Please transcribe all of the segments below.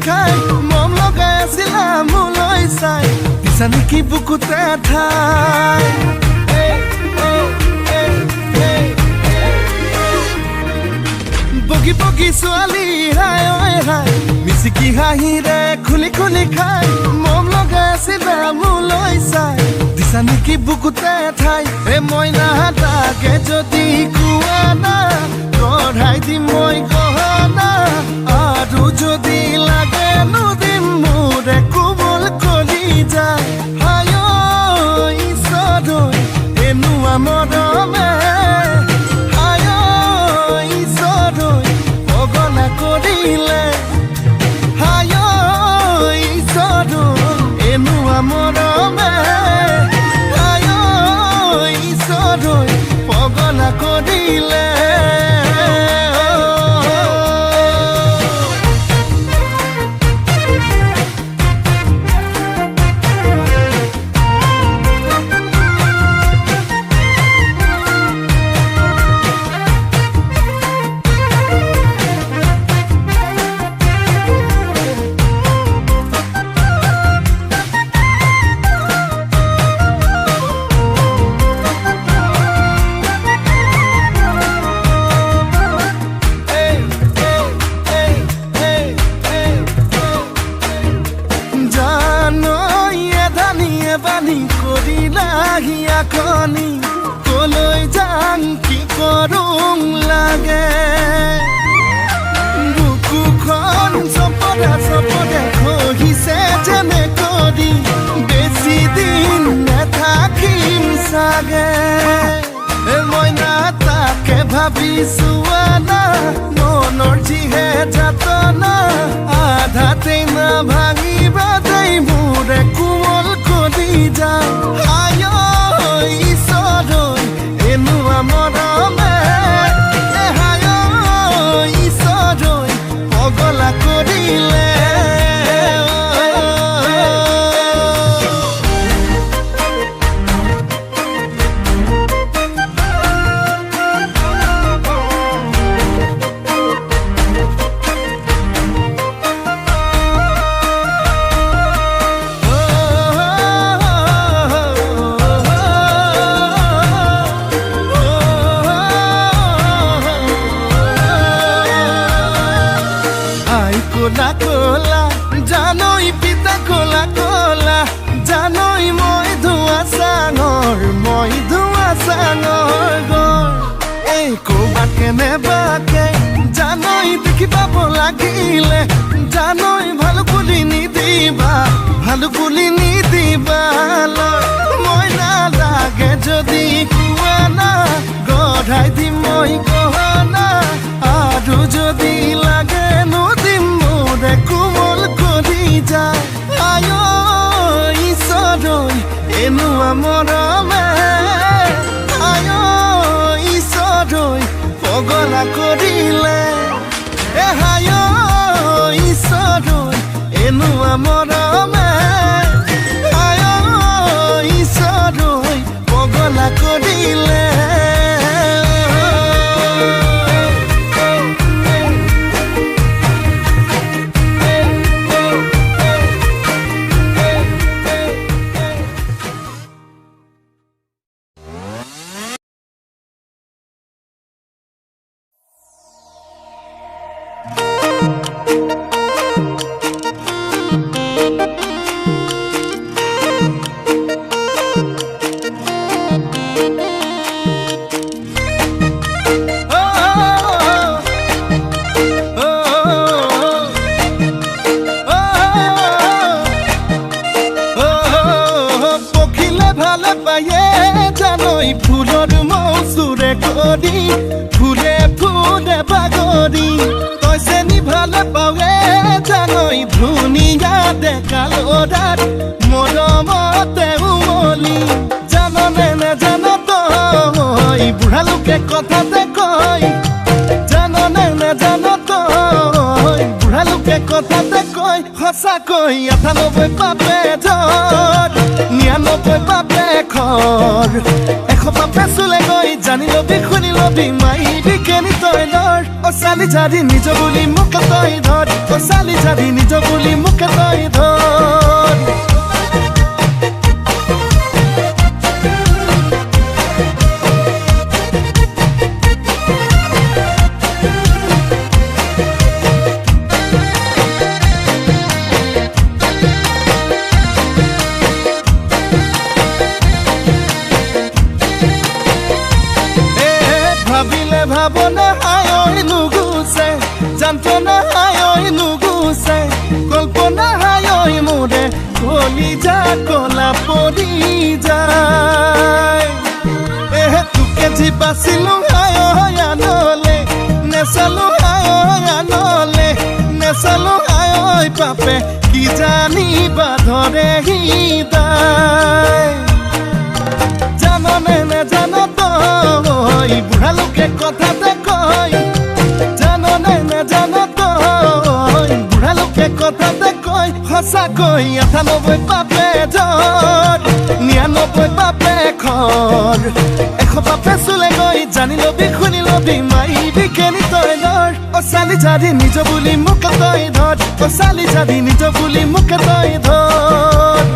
খাই মম লগাই আছিলা মোলৈ চাই দিছা নেকি বুকুতে ঠাই বগি বগি ছোৱালী হাই ঐ হাই মিচিকি হাঁহিৰে খুলি খুলি খাই মম লগাই আছিলা মোলৈ চাই দিছা নেকি বুকুতে ঠাই মইনা তাকে যদি কোৱা না গঢ়াই দিম মই গহনা আৰু যদি লাগে নদিম মোৰে কোমল কলি যায় হায় ঈশ্বৰ এনুৱা মৰমে হায় ঈশ্বৰ পগলা কৰিলে হায় ঈশ্বৰ এনুৱা মৰমে হায় ঈশ্বৰ পগলা কৰিলে কলৈ যাং কি কৰোং লাগে বুকুখন চপদা চপদা খহিছে যেনে কৰি বেছি দিন নেথাকিম চাগে মইনা তাকে ভাবিছো আনা মনৰ যিহে যাতনা আধাতেই না ভাঙিবা দেই মোৰে কোমল কৰি যায় ঈশ্বৰ এনুৱা মৰমে হায় ঈশ্বৰ পগলা কৰিলে কোলা কোলা জানই পিতা কোলা কোলা জানই মই ধোৱা চাঙৰ গৰ এই ক'বাত কেনেবাকে জানই দেখি পাব লাগিলে জানই ভাল বুলি নিদিবা মই নালাগে যদি কোৱা না গঢ়াই দিম মই গহনা আৰু যদি লাগে নদিম মোৰে কোমল কৰি যায় আয় ঈশ্বৰ এনুৱা মৰমে আয় ঈশ্বৰ পগলা কৰিলে হায় ঈশ্বৰ এনুৱা মৰমে আয় ঈশ্বৰ পগলা কৰিলে ফুলে ফুলে বাগৰি তই চেনি ভালে পাৱে জানই ধুনীয়া ডেকালৰাত মৰমতে উমলি জাননে নেজান তই বুঢ়া লোকে কথাতে কয় জাননে নেজান তই বুঢ়া লোকে কথাতে কয় সঁচাকৈ 98 পাপে ধৰ 99 পাপে খৰ 100 পাপে চুলে গৈ জানি লবি শুনি লবি মাই বিকেনি তই লৰ Osali jadi nijo buli muke toi dhor Osali jadi nijo buli muke toi dhor ভাবনা হায় নুগুছে যন্ত্রণা হায় নুগুছে কল্পনা হায় মোরে কলিজা কলা পড়ি যায় তোকে জিবাছিলো হায় আনলে নেচালো হায় আনলে নেচালো হায় পাপে কি জানি বাধরে হৃদয় জাননে নে জানো তই বুঢ়া লোকে কথাতে কয় জাননে নে জানো তই বুঢ়া লোকে কথাতে কয় সঁচাকৈ ৯৮ পাপে জ্বৰ ৯৯ পাপে খৰ ১০০ পাপে চুলে গৈ জানি লবি শুনি লবি মাৰিবি কেনি তই ধৰ অচালি জাদি নিজ বুলি মোকে তই ধৰ অচালি জাদি নিজ বুলি মোকে তই ধৰ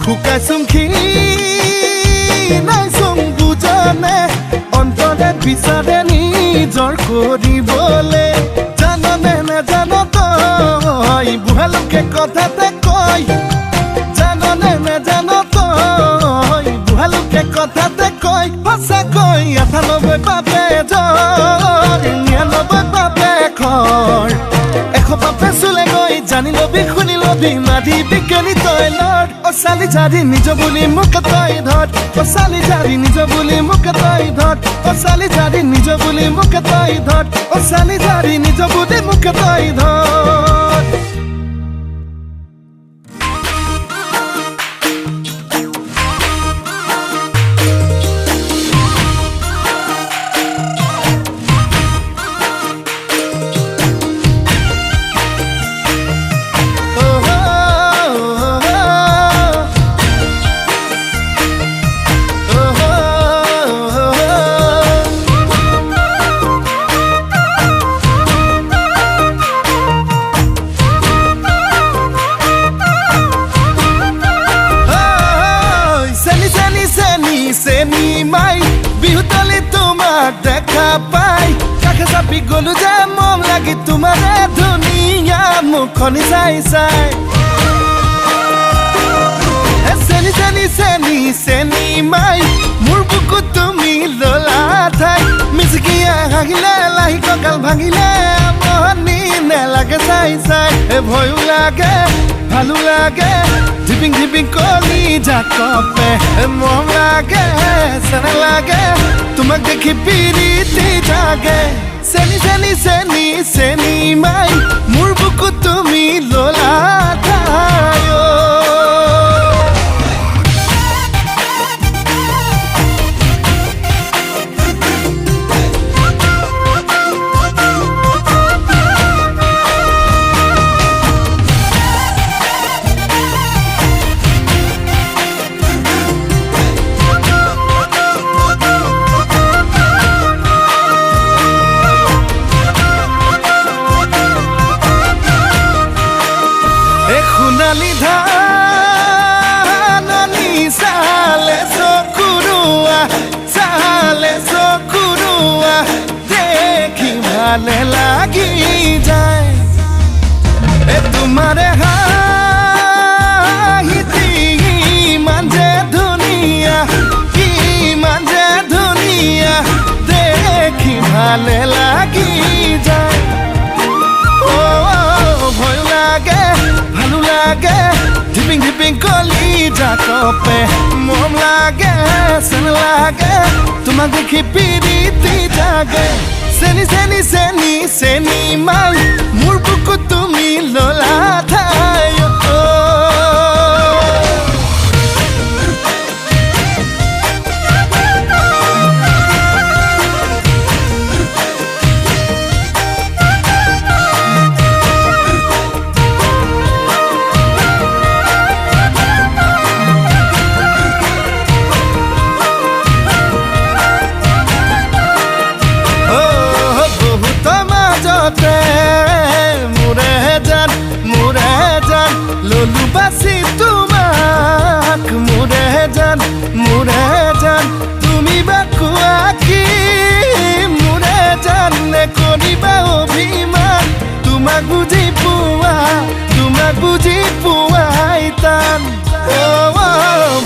শুকাইছোং খি নাইছোং বুজনে অন্তৰে বিচাৰে নিজৰ কৰিবলে জাননে নাজানো তই বুঢ়া লোকে কথাতে কয় জাননে নাজানো তই বুঢ়া লোকে কথাতে কয় সঁচাকৈ ৯৮ পাপে জ্বৰ ৯৯ পাপে খৰ ১০০ পাপে চুলে গৈ জানি লবি শুনি লবি মাৰিবি কেনি তই লড অচালি জাদি নিজ বুলি মোকে তই ধৰ অচালি জাদি নিজ বুলি মোকে তই ধৰ অচালি জাদি নিজ বুলি মোকে তই ধৰ অচালি জাদি নিজ বুলি মোকে তই ধৰ Senimai bihu tali তোমাক দেখা পাই কাষে চাপি গলো যে মন লাগি তোমাৰে ধুনীয়া মুখনি চাই চাই চেনি চেনি চেনি চেনিমাই মোৰ বুকুত তুমি ললা ঠাই মিচিকিয়া হাগিলে লাহি কঁকাল ভাঙিলে মনি নেলাগে চাই চাই ভয়ো লাগে ভালো লাগে ধিপিং ধিপিং কলি জাকপে মৰম লাগে চেনে লাগে তোমাক দেখি পিৰিতি জাগে চেনি চেনি চেনি চেনিমাই মোৰ বুকুত তুমি ললা ঠাই ভালে লাগি যায় তোমাৰে হাঁহিতি ইমান যে ধুনীয়া দেখি ভালে লাগি যায় ভয় লাগে ভালো লাগে ধিপিং ধিপিং কলি জাকপে মৰম লাগে চেন লাগে তোমাক দেখি পিৰিতি জাগে চেনি চেনি চেনি চেনি মাই মোৰ বুকুত তুমি ললা ঠাই ললু বাসি তোমাক মোৰে জান তুমি বা কোৱা কি মোৰে জান নে কৰিবা অভিমান তোমাক বুজি পোৱাই টান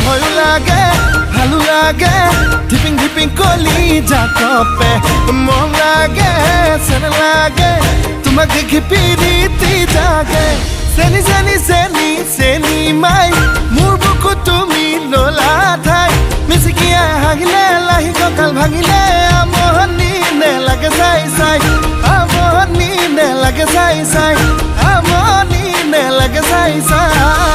ভয় লাগে ভালো লাগে ধিপিং ধিপিং কলি জাকপে মন লাগে চেন লাগে তোমাক দেখি পিৰিতি জাগে চেনি চেনি চেনি চেনি মাই মোৰ বুকুত তুমি ললা ঠাই মিচিকিয়া হাগিলে লাহি কঁকাল ভাঙিলে আমনি নে লাগে চাই চাই আমনি নে লাগে চাই চাই আমনি নে লাগে চাই চাই